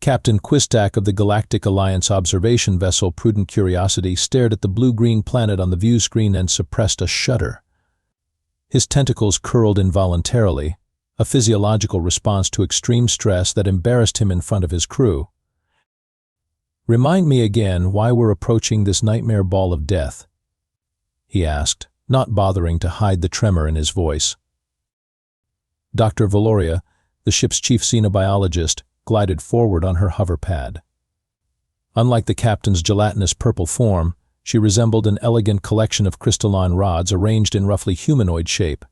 Captain Quistak of the Galactic Alliance observation vessel Prudent Curiosity stared at the blue-green planet on the view screen and suppressed a shudder. His tentacles curled involuntarily, a physiological response to extreme stress that embarrassed him in front of his crew. "Remind me again why we're approaching this nightmare ball of death," he asked, not bothering to hide the tremor in his voice. Dr. Valoria, the ship's chief xenobiologist, glided forward on her hover pad. Unlike the captain's gelatinous purple form, she resembled an elegant collection of crystalline rods arranged in roughly humanoid shape.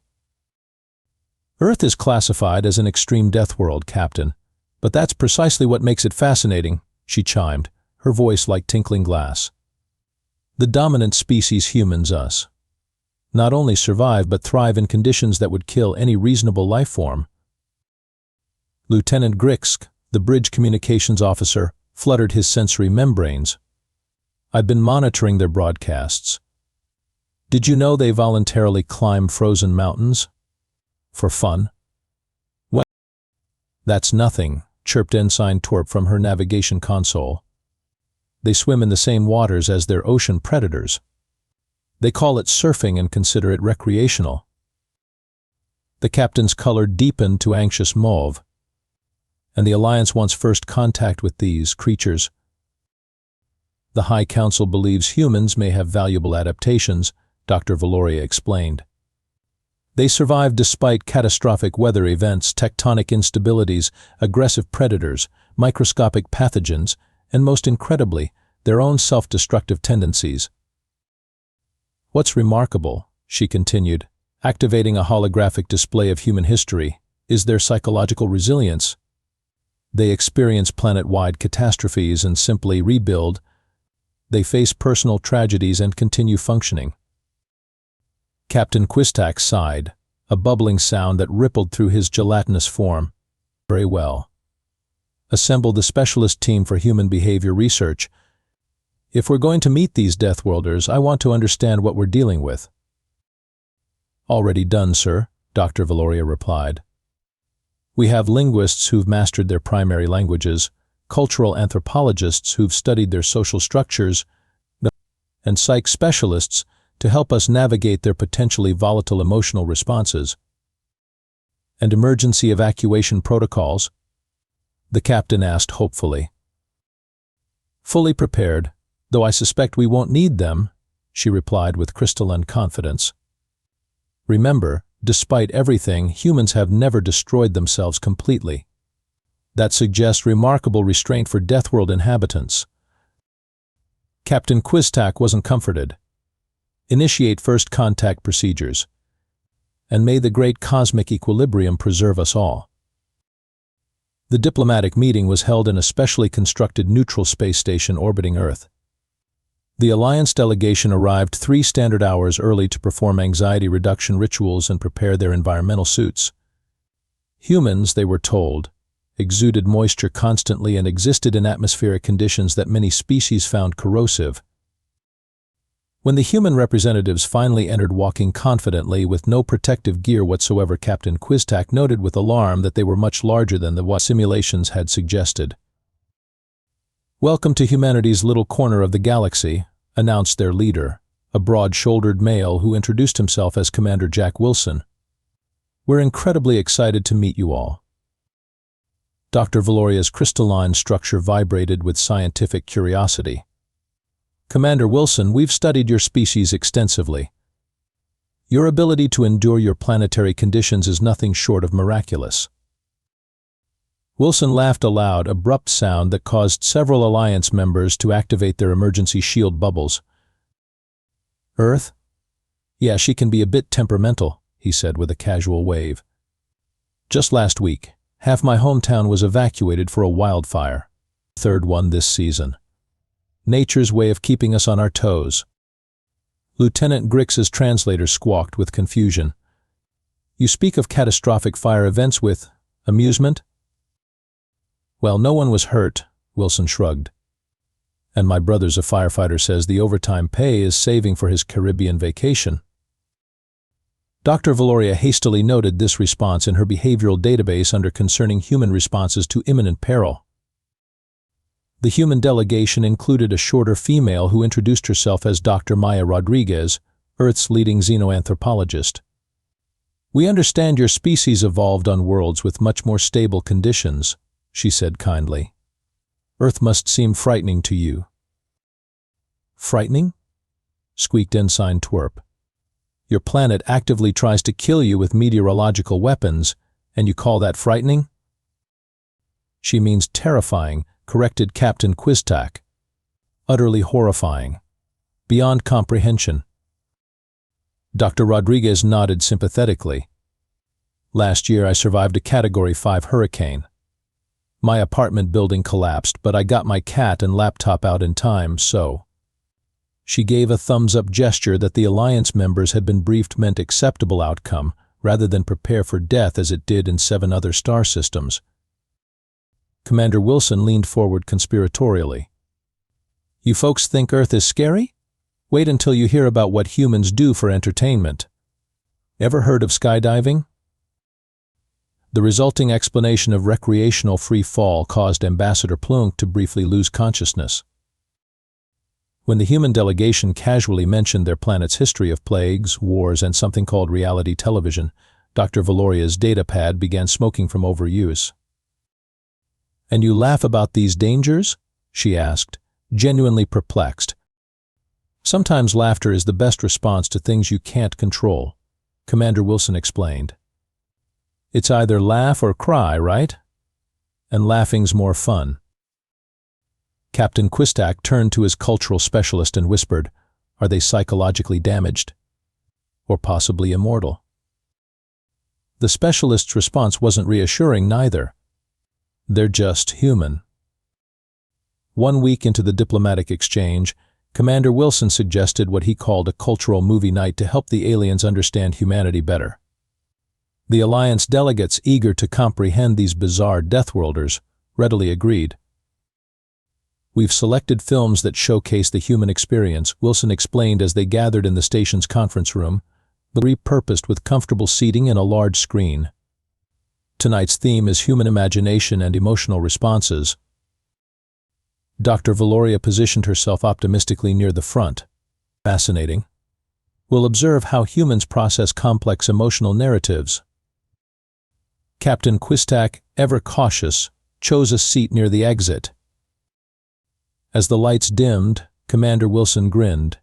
"Earth is classified as an extreme death world, Captain, but that's precisely what makes it fascinating," she chimed, her voice like tinkling glass. "The dominant species, humans, us, not only survive but thrive in conditions that would kill any reasonable life form." Lieutenant Grix, the bridge communications officer, fluttered his sensory membranes. "I've been monitoring their broadcasts. Did you know they voluntarily climb frozen mountains? For fun?" "Well, that's nothing," chirped Ensign Torp from her navigation console. "They swim in the same waters as their ocean predators. They call it surfing and consider it recreational." The captain's color deepened to anxious mauve. "And the Alliance wants first contact with these creatures. The High Council believes humans may have valuable adaptations," Dr. Valoria explained. "They survive despite catastrophic weather events, tectonic instabilities, aggressive predators, microscopic pathogens, and most incredibly, their own self-destructive tendencies." "What's remarkable," she continued, activating a holographic display of human history, "is their psychological resilience. They experience planet-wide catastrophes and simply rebuild. They face personal tragedies and continue functioning." Captain Quistak sighed, a bubbling sound that rippled through his gelatinous form. "Very well. Assemble the specialist team for human behavior research. If we're going to meet these Deathworlders, I want to understand what we're dealing with." "Already done, sir," Dr. Valoria replied. "We have linguists who've mastered their primary languages, cultural anthropologists who've studied their social structures, and psych specialists to help us navigate their potentially volatile emotional responses." "And emergency evacuation protocols?" the captain asked hopefully. "Fully prepared, though I suspect we won't need them," she replied with crystalline confidence. "Remember, despite everything, humans have never destroyed themselves completely. That suggests remarkable restraint for Deathworld inhabitants." Captain Quistak wasn't comforted. "Initiate first contact procedures. And may the great cosmic equilibrium preserve us all." The diplomatic meeting was held in a specially constructed neutral space station orbiting Earth. The Alliance delegation arrived 3 standard hours early to perform anxiety reduction rituals and prepare their environmental suits. Humans, they were told, exuded moisture constantly and existed in atmospheric conditions that many species found corrosive. When the human representatives finally entered walking confidently with no protective gear whatsoever, Captain Quistak noted with alarm that they were much larger than what simulations had suggested. "Welcome to humanity's little corner of the galaxy," announced their leader, a broad-shouldered male who introduced himself as Commander Jack Wilson. "We're incredibly excited to meet you all." Dr. Valoria's crystalline structure vibrated with scientific curiosity. "Commander Wilson, we've studied your species extensively. Your ability to endure your planetary conditions is nothing short of miraculous." Wilson laughed a loud, abrupt sound that caused several Alliance members to activate their emergency shield bubbles. "Earth? Yeah, she can be a bit temperamental," he said with a casual wave. "Just last week, half my hometown was evacuated for a wildfire. Third one this season. Nature's way of keeping us on our toes." Lieutenant Grix's translator squawked with confusion. "You speak of catastrophic fire events with amusement?" "Well, no one was hurt," Wilson shrugged. "And my brother's a firefighter, says the overtime pay is saving for his Caribbean vacation." Dr. Valoria hastily noted this response in her behavioral database under concerning human responses to imminent peril. The human delegation included a shorter female who introduced herself as Dr. Maya Rodriguez, Earth's leading xenoanthropologist. "We understand your species evolved on worlds with much more stable conditions," she said kindly. "Earth must seem frightening to you." "Frightening?" squeaked Ensign Twerp. "Your planet actively tries to kill you with meteorological weapons, and you call that frightening?" "She means terrifying," corrected Captain Quiztac. "Utterly horrifying. Beyond comprehension." Dr. Rodriguez nodded sympathetically. "Last year I survived a Category 5 hurricane. My apartment building collapsed, but I got my cat and laptop out in time, so—" She gave a thumbs-up gesture that the Alliance members had been briefed meant acceptable outcome, rather than prepare for death as it did in 7 other star systems. Commander Wilson leaned forward conspiratorially. "You folks think Earth is scary? Wait until you hear about what humans do for entertainment. Ever heard of skydiving?" The resulting explanation of recreational free fall caused Ambassador Plunk to briefly lose consciousness. When the human delegation casually mentioned their planet's history of plagues, wars, and something called reality television, Dr. Valoria's datapad began smoking from overuse. "And you laugh about these dangers?" she asked, genuinely perplexed. "Sometimes laughter is the best response to things you can't control," Commander Wilson explained. "It's either laugh or cry, right? And laughing's more fun." Captain Quiztac turned to his cultural specialist and whispered, "Are they psychologically damaged? Or possibly immortal?" The specialist's response wasn't reassuring neither. "They're just human." 1 week into the diplomatic exchange, Commander Wilson suggested what he called a cultural movie night to help the aliens understand humanity better. The Alliance delegates, eager to comprehend these bizarre Deathworlders, readily agreed. "We've selected films that showcase the human experience," Wilson explained as they gathered in the station's conference room, but repurposed with comfortable seating and a large screen. "Tonight's theme is human imagination and emotional responses." Dr. Valoria positioned herself optimistically near the front. "Fascinating. We'll observe how humans process complex emotional narratives." Captain Quiztac, ever cautious, chose a seat near the exit. As the lights dimmed, Commander Wilson grinned.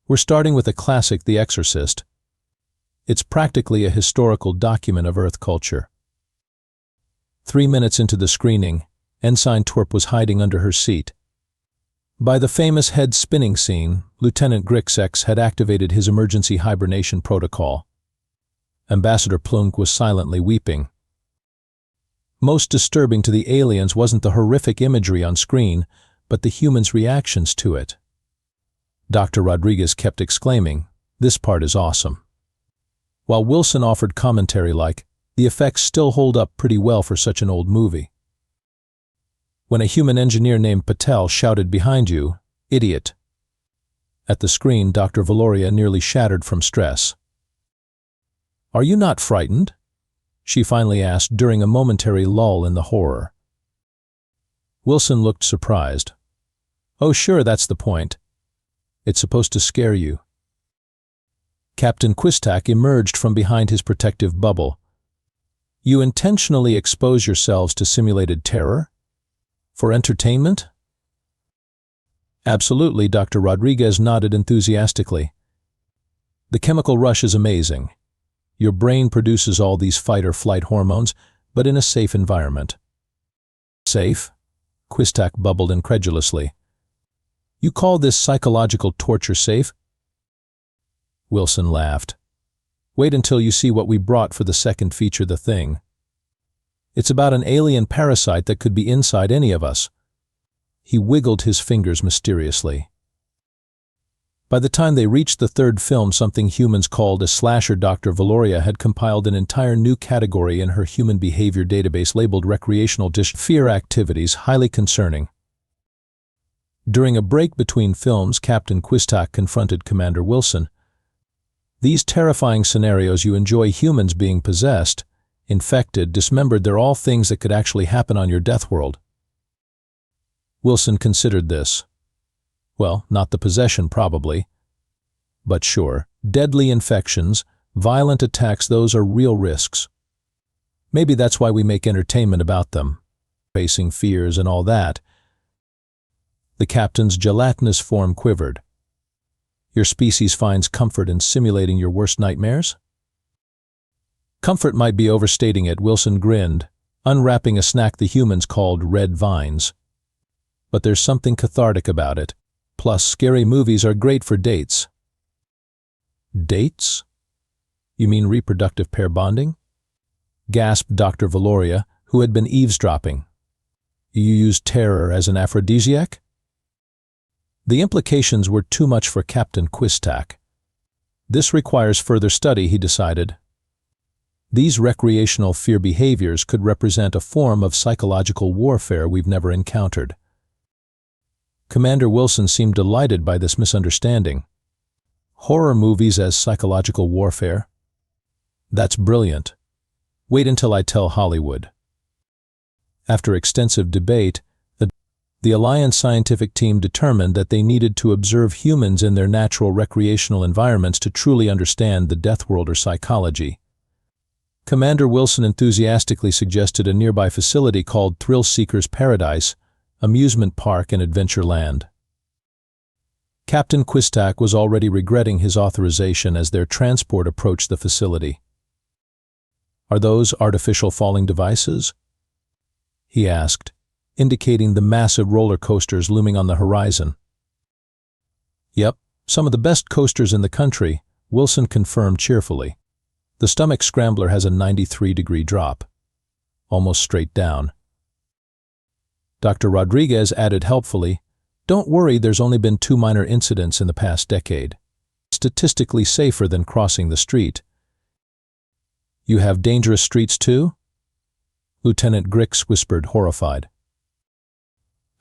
"We're starting with a classic, The Exorcist. It's practically a historical document of Earth culture." 3 minutes into the screening, Ensign Twerp was hiding under her seat. By the famous head-spinning scene, Lieutenant Grixex had activated his emergency hibernation protocol. Ambassador Plunk was silently weeping. Most disturbing to the aliens wasn't the horrific imagery on screen, but the humans' reactions to it. Dr. Rodriguez kept exclaiming, "This part is awesome." While Wilson offered commentary like, "The effects still hold up pretty well for such an old movie." When a human engineer named Patel shouted behind you, "Idiot!" At the screen, Dr. Valoria nearly shattered from stress. "Are you not frightened?" she finally asked during a momentary lull in the horror. Wilson looked surprised. "Oh sure, that's the point. It's supposed to scare you." Captain Quiztac emerged from behind his protective bubble. "You intentionally expose yourselves to simulated terror? For entertainment?" "Absolutely," Dr. Rodriguez nodded enthusiastically. "The chemical rush is amazing. Your brain produces all these fight-or-flight hormones, but in a safe environment." "Safe?" Quiztac bubbled incredulously. "You call this psychological torture safe?" Wilson laughed. "Wait until you see what we brought for the second feature, The Thing. It's about an alien parasite that could be inside any of us." He wiggled his fingers mysteriously. By the time they reached the third film, something humans called a slasher, Dr. Valoria had compiled an entire new category in her human behavior database labeled recreational fear activities, highly concerning. During a break between films, Captain Quiztac confronted Commander Wilson. "These terrifying scenarios you enjoy, humans being possessed, infected, dismembered, they're all things that could actually happen on your death world." Wilson considered this. Well, not the possession, probably. But sure, deadly infections, violent attacks, those are real risks. Maybe that's why we make entertainment about them, facing fears and all that. The captain's gelatinous form quivered. Your species finds comfort in simulating your worst nightmares? Comfort might be overstating it, Wilson grinned, unwrapping a snack the humans called red vines. But there's something cathartic about it. Plus, scary movies are great for dates. Dates? You mean reproductive pair bonding? Gasped Dr. Valoria, who had been eavesdropping. You use terror as an aphrodisiac? The implications were too much for Captain Quistak. This requires further study, he decided. These recreational fear behaviors could represent a form of psychological warfare we've never encountered. Commander Wilson seemed delighted by this misunderstanding. Horror movies as psychological warfare? That's brilliant. Wait until I tell Hollywood. After extensive debate, the Alliance scientific team determined that they needed to observe humans in their natural recreational environments to truly understand the Deathworlder psychology. Commander Wilson enthusiastically suggested a nearby facility called Thrill Seeker's Paradise, amusement park and adventure land. Captain Quistak was already regretting his authorization as their transport approached the facility. Are those artificial falling devices? He asked, indicating the massive roller coasters looming on the horizon. Yep, some of the best coasters in the country, Wilson confirmed cheerfully. The stomach scrambler has a 93-degree drop, almost straight down. Dr. Rodriguez added helpfully, don't worry, there's only been 2 minor incidents in the past decade. Statistically safer than crossing the street. You have dangerous streets too? Lieutenant Grix whispered, horrified.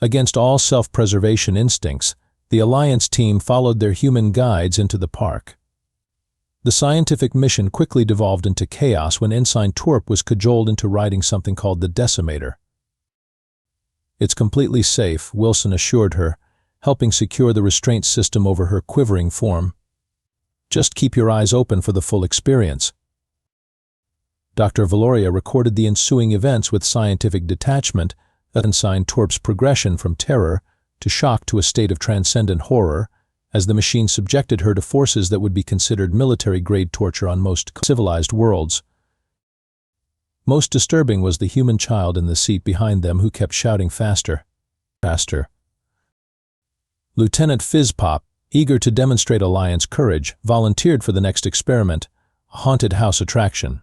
Against all self-preservation instincts, the Alliance team followed their human guides into the park. The scientific mission quickly devolved into chaos when Ensign Torp was cajoled into riding something called the Decimator. It's completely safe, Wilson assured her, helping secure the restraint system over her quivering form. Just keep your eyes open for the full experience. Dr. Valoria recorded the ensuing events with scientific detachment, Ensign Torp's progression from terror to shock to a state of transcendent horror, as the machine subjected her to forces that would be considered military-grade torture on most civilized worlds. Most disturbing was the human child in the seat behind them who kept shouting faster, faster. Lieutenant Fizzpop, eager to demonstrate Alliance courage, volunteered for the next experiment, a haunted house attraction.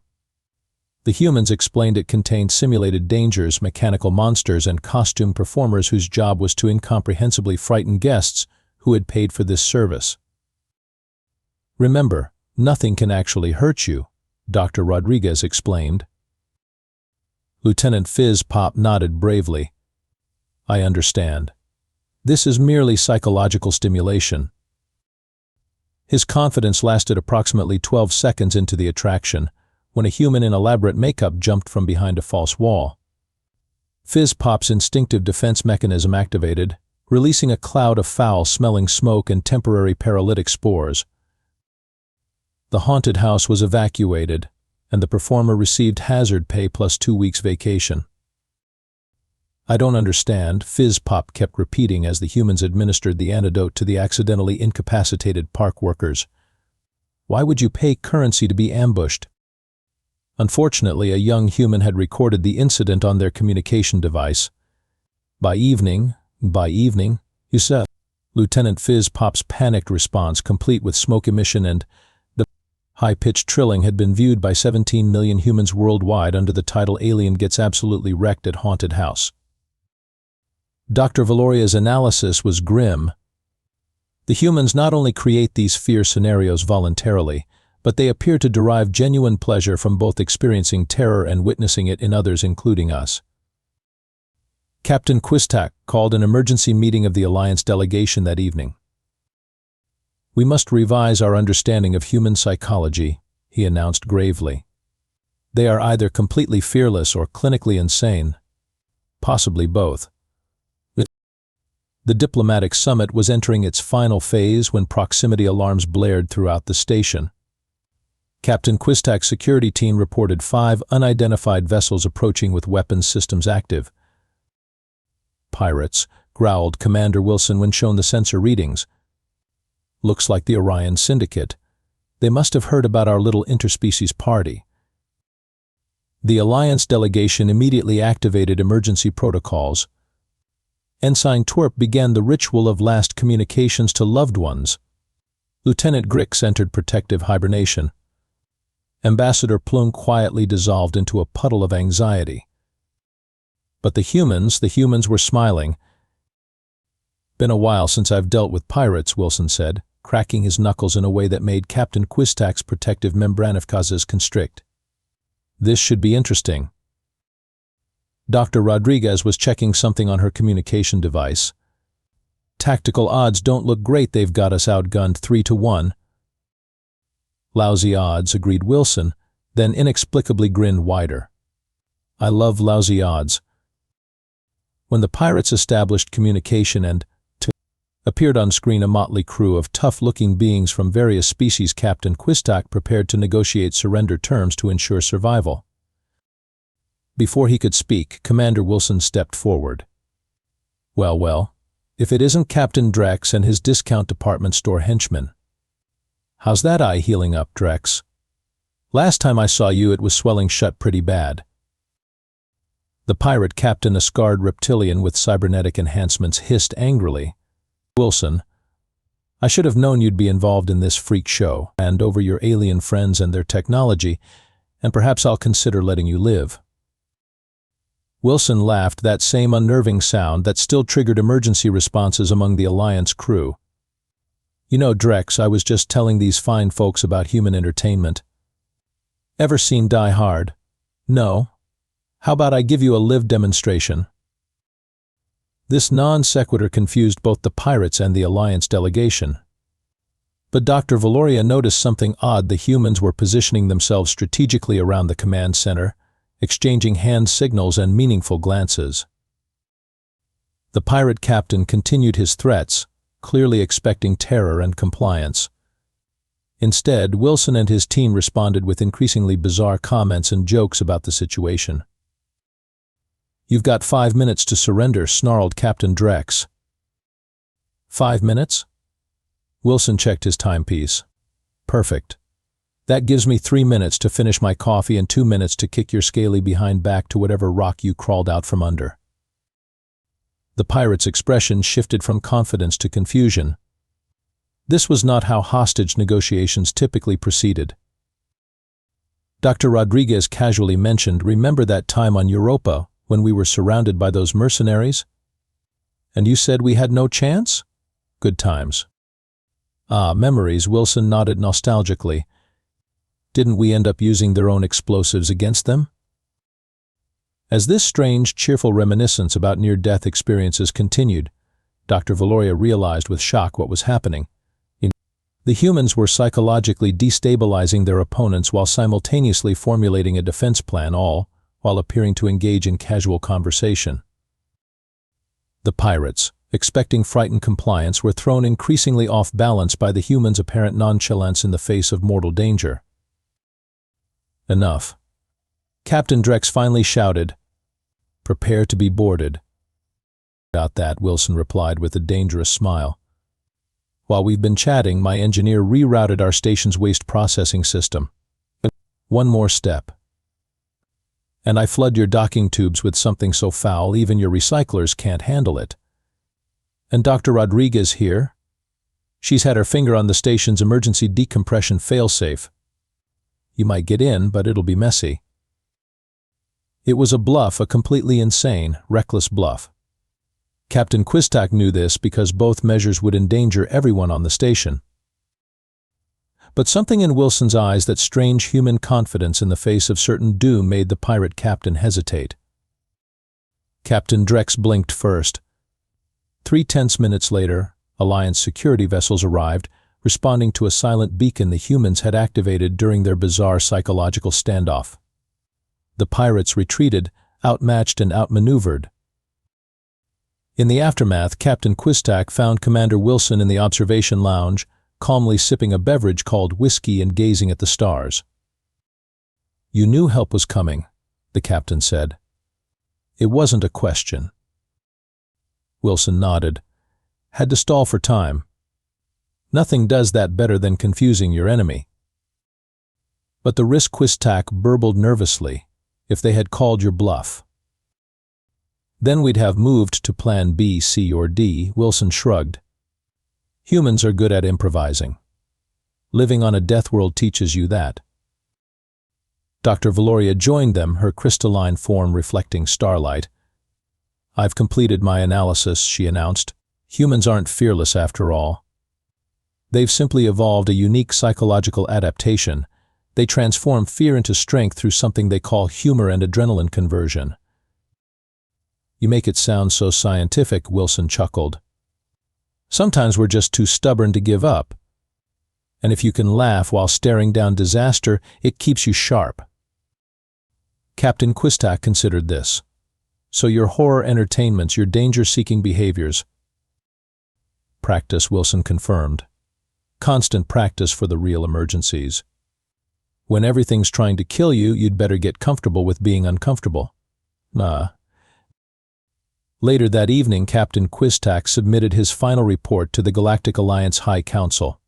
The humans explained it contained simulated dangers, mechanical monsters, and costume performers whose job was to incomprehensibly frighten guests who had paid for this service. Remember, nothing can actually hurt you, Dr. Rodriguez explained. Lieutenant Fizzpop nodded bravely. I understand. This is merely psychological stimulation. His confidence lasted approximately 12 seconds into the attraction, when a human in elaborate makeup jumped from behind a false wall. Fizzpop's instinctive defense mechanism activated, releasing a cloud of foul-smelling smoke and temporary paralytic spores. The haunted house was evacuated, and the performer received hazard pay plus 2 weeks vacation. I don't understand, Fizzpop kept repeating as the humans administered the antidote to the accidentally incapacitated park workers. Why would you pay currency to be ambushed? Unfortunately, a young human had recorded the incident on their communication device. By evening, you said. Lieutenant Fizzpop's panicked response, complete with smoke emission and the high-pitched trilling, had been viewed by 17 million humans worldwide under the title Alien Gets Absolutely Wrecked at Haunted House. Dr. Valoria's analysis was grim. The humans not only create these fear scenarios voluntarily, but they appear to derive genuine pleasure from both experiencing terror and witnessing it in others, including us. Captain Quistak called an emergency meeting of the Alliance delegation that evening. We must revise our understanding of human psychology, he announced gravely. They are either completely fearless or clinically insane, possibly both. The diplomatic summit was entering its final phase when proximity alarms blared throughout the station. Captain Quistak's security team reported 5 unidentified vessels approaching with weapons systems active. "Pirates," growled Commander Wilson when shown the sensor readings. "Looks like the Orion Syndicate. They must have heard about our little interspecies party." The Alliance delegation immediately activated emergency protocols. Ensign Twerp began the ritual of last communications to loved ones. Lieutenant Grix entered protective hibernation. Ambassador Plum quietly dissolved into a puddle of anxiety. But the humans were smiling. "Been a while since I've dealt with pirates," Wilson said, cracking his knuckles in a way that made Captain Quistak's protective membranifcases constrict. "This should be interesting." Dr. Rodriguez was checking something on her communication device. "Tactical odds don't look great. They've got us outgunned 3-1. "Lousy odds," agreed Wilson, then inexplicably grinned wider. "I love lousy odds." When the pirates established communication and appeared on screen, a motley crew of tough-looking beings from various species, Captain Quistak prepared to negotiate surrender terms to ensure survival. Before he could speak, Commander Wilson stepped forward. Well, if it isn't Captain Drex and his discount department store henchman." "How's that eye healing up, Drex? Last time I saw you it was swelling shut pretty bad." The pirate captain, a scarred reptilian with cybernetic enhancements, hissed angrily. "Wilson, I should have known you'd be involved in this freak show and over your alien friends and their technology, and perhaps I'll consider letting you live." Wilson laughed, that same unnerving sound that still triggered emergency responses among the Alliance crew. "You know, Drex, I was just telling these fine folks about human entertainment. Ever seen Die Hard? No? How about I give you a live demonstration?" This non sequitur confused both the pirates and the Alliance delegation. But Dr. Valoria noticed something odd. The humans were positioning themselves strategically around the command center, exchanging hand signals and meaningful glances. The pirate captain continued his threats, clearly expecting terror and compliance. Instead, Wilson and his team responded with increasingly bizarre comments and jokes about the situation. "You've got 5 minutes to surrender," snarled Captain Drex. 5 minutes? Wilson checked his timepiece. "Perfect. That gives me 3 minutes to finish my coffee and 2 minutes to kick your scaly behind back to whatever rock you crawled out from under." The pirate's expression shifted from confidence to confusion. This was not how hostage negotiations typically proceeded. Dr. Rodriguez casually mentioned, "Remember that time on Europa when we were surrounded by those mercenaries? And you said we had no chance? Good times." "Ah, memories," Wilson nodded nostalgically. "Didn't we end up using their own explosives against them?" As this strange, cheerful reminiscence about near-death experiences continued, Dr. Valoria realized with shock what was happening. The humans were psychologically destabilizing their opponents while simultaneously formulating a defense plan, all while appearing to engage in casual conversation. The pirates, expecting frightened compliance, were thrown increasingly off balance by the humans' apparent nonchalance in the face of mortal danger. "Enough." Captain Drex finally shouted, "Prepare to be boarded." "About that," Wilson replied with a dangerous smile. "While we've been chatting, my engineer rerouted our station's waste processing system. One more step. And I flood your docking tubes with something so foul even your recyclers can't handle it. And Dr. Rodriguez here? She's had her finger on the station's emergency decompression failsafe. You might get in, but it'll be messy." It was a bluff, a completely insane, reckless bluff. Captain Quistak knew this because both measures would endanger everyone on the station. But something in Wilson's eyes, that strange human confidence in the face of certain doom, made the pirate captain hesitate. Captain Drex blinked first. 3 tense minutes later, Alliance security vessels arrived, responding to a silent beacon the humans had activated during their bizarre psychological standoff. The pirates retreated, outmatched and outmaneuvered. In the aftermath, Captain Quistak found Commander Wilson in the observation lounge, calmly sipping a beverage called whiskey and gazing at the stars. "You knew help was coming," the captain said. "It wasn't a question." Wilson nodded. "Had to stall for time. Nothing does that better than confusing your enemy." "But the risk," Quistak burbled nervously, "if they had called your bluff." "Then we'd have moved to plan B, C, or D," Wilson shrugged. "Humans are good at improvising. Living on a death world teaches you that." Dr. Valoria joined them, her crystalline form reflecting starlight. "I've completed my analysis," she announced. "Humans aren't fearless after all. They've simply evolved a unique psychological adaptation. They transform fear into strength through something they call humor and adrenaline conversion." "You make it sound so scientific," Wilson chuckled. "Sometimes we're just too stubborn to give up. And if you can laugh while staring down disaster, it keeps you sharp." Captain Quistak considered this. "So your horror entertainments, your danger-seeking behaviors." "Practice," Wilson confirmed. "Constant practice for the real emergencies. When everything's trying to kill you, you'd better get comfortable with being uncomfortable." Later that evening, Captain Quistak submitted his final report to the Galactic Alliance High Council.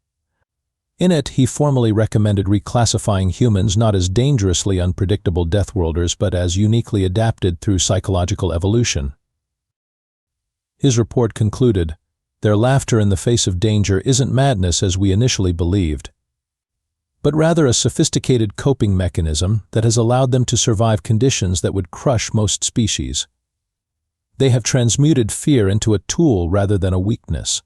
In it, he formally recommended reclassifying humans not as dangerously unpredictable Deathworlders, but as uniquely adapted through psychological evolution. His report concluded, "Their laughter in the face of danger isn't madness as we initially believed, but rather a sophisticated coping mechanism that has allowed them to survive conditions that would crush most species. They have transmuted fear into a tool rather than a weakness.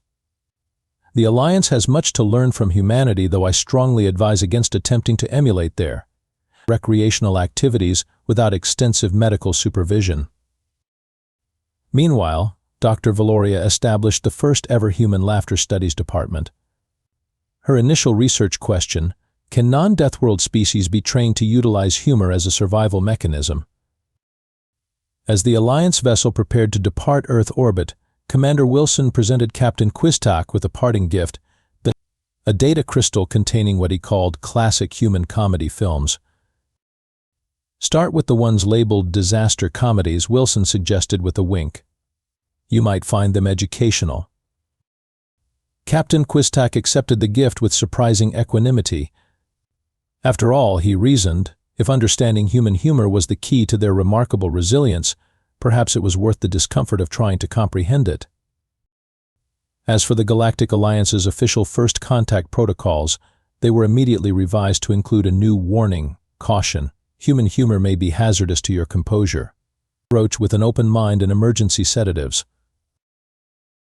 The Alliance has much to learn from humanity, though I strongly advise against attempting to emulate their recreational activities without extensive medical supervision." Meanwhile, Dr. Valoria established the first ever human laughter studies department. Her initial research question, can non-Deathworld species be trained to utilize humor as a survival mechanism? As the Alliance vessel prepared to depart Earth orbit, Commander Wilson presented Captain Quistak with a parting gift, a data crystal containing what he called classic human comedy films. "Start with the ones labeled disaster comedies," Wilson suggested with a wink. "You might find them educational." Captain Quistak accepted the gift with surprising equanimity. After all, he reasoned, if understanding human humor was the key to their remarkable resilience, perhaps it was worth the discomfort of trying to comprehend it. As for the Galactic Alliance's official first contact protocols, they were immediately revised to include a new warning, caution, human humor may be hazardous to your composure. Approach with an open mind and emergency sedatives.